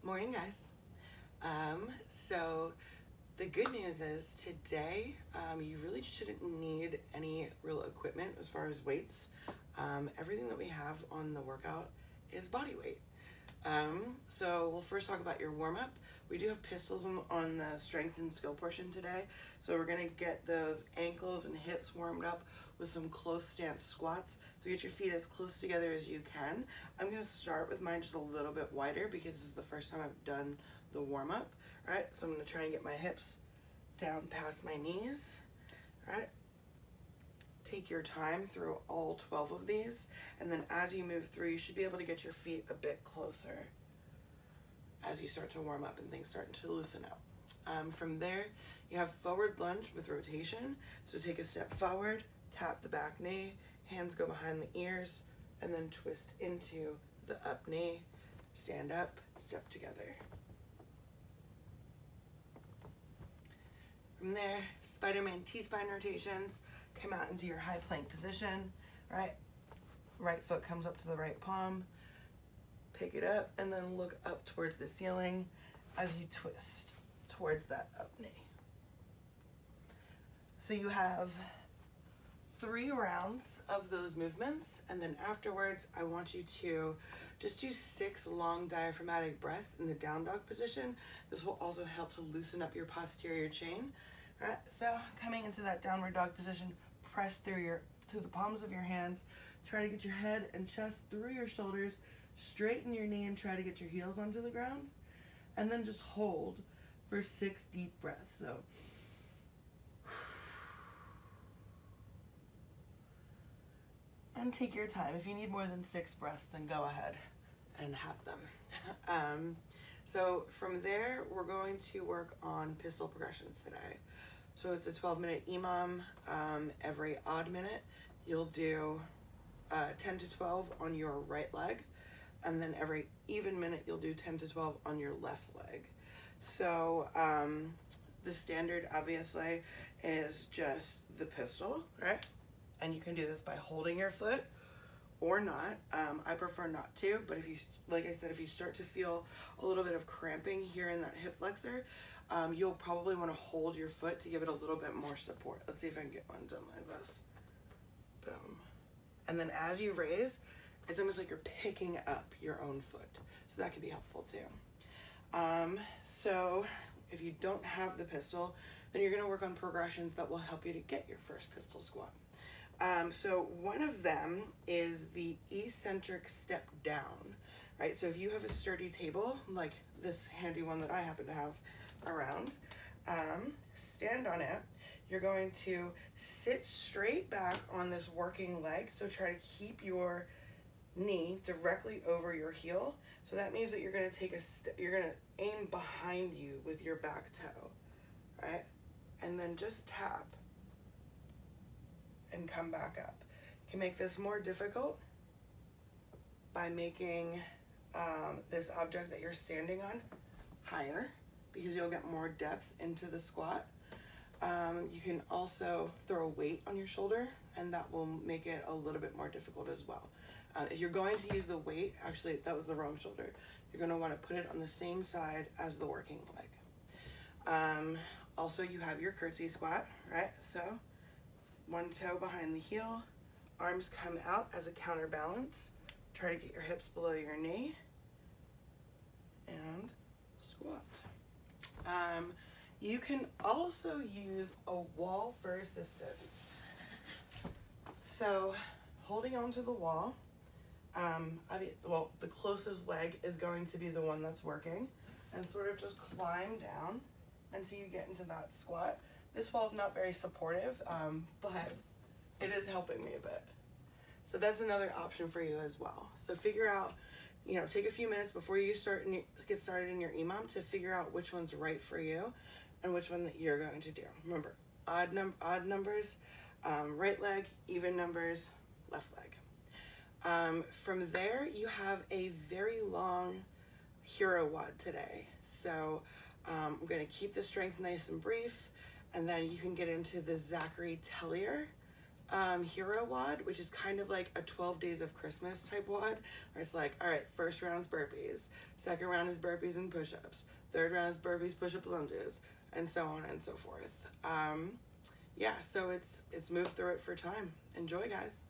Morning, guys. So the good news is today you really shouldn't need any real equipment as far as weights. Everything that we have on the workout is body weight. So we'll first talk about your warm-up. We do have pistols on the strength and skill portion today. So we're gonna get those ankles and hips warmed up with some close stance squats. So get your feet as close together as you can. I'm gonna start with mine just a little bit wider because this is the first time I've done the warm-up. All right, so I'm gonna try and get my hips down past my knees. All right. Take your time through all 12 of these, and then as you move through, you should be able to get your feet a bit closer as you start to warm up and things start to loosen up. From there, you have forward lunge with rotation. So take a step forward, tap the back knee, hands go behind the ears, and then twist into the up knee, stand up, step together. From there, Spider-Man T-spine rotations. Come out into your high plank position, right? Right foot comes up to the right palm. Pick it up and then look up towards the ceiling as you twist towards that up knee. So you have 3 rounds of those movements, and then afterwards I want you to just do 6 long diaphragmatic breaths in the down dog position. This will also help to loosen up your posterior chain. Right, so coming into that downward dog position, press through the palms of your hands. Try to get your head and chest through your shoulders, straighten your knee and try to get your heels onto the ground. And then just hold for 6 deep breaths. So and take your time. If you need more than 6 breaths, then go ahead and have them. So from there, we're going to work on pistol progressions today. So it's a 12-minute EMOM. Every odd minute, you'll do 10 to 12 on your right leg. And then every even minute, you'll do 10 to 12 on your left leg. So the standard, obviously, is just the pistol, right? And you can do this by holding your foot or not. I prefer not to, but if you, like I said, if you start to feel a little bit of cramping here in that hip flexor, you'll probably want to hold your foot to give it a little bit more support. Let's see if I can get one done like this. Boom. And then as you raise, it's almost like you're picking up your own foot. So that can be helpful too. So if you don't have the pistol, then you're going to work on progressions that will help you to get your first pistol squat. So one of them is the eccentric step down, right? So if you have a sturdy table, like this handy one that I happen to have around, stand on it. You're going to sit straight back on this working leg. So try to keep your knee directly over your heel. So that means that you're going to take a step, you're going to aim behind you with your back toe, right? And then just tap and come back up. You can make this more difficult by making this object that you're standing on higher, because you'll get more depth into the squat. You can also throw a weight on your shoulder, and that will make it a little bit more difficult as well. If you're going to use the weight, actually that was the wrong shoulder, you're going to want to put it on the same side as the working leg. Also, you have your curtsy squat, right? So one toe behind the heel, arms come out as a counterbalance. Try to get your hips below your knee and squat. You can also use a wall for assistance. So holding onto the wall, well, the closest leg is going to be the one that's working, and sort of just climb down until you get into that squat. This wall is not very supportive, but it is helping me a bit. So that's another option for you as well. So figure out, take a few minutes before you get started in your EMOM to figure out which one's right for you and which one that you're going to do. Remember, odd numbers, right leg, even numbers, left leg. From there, you have a very long hero WOD today. So I'm going to keep the strength nice and brief, and then you can get into the Zachary Tellier Hero WOD, which is kind of like a 12 days of Christmas type WOD, where it's like, all right, first round is burpees, second round is burpees and push-ups, third round is burpees, push-up, lunges, and so on and so forth. Yeah, so it's moved through it for time. Enjoy, guys.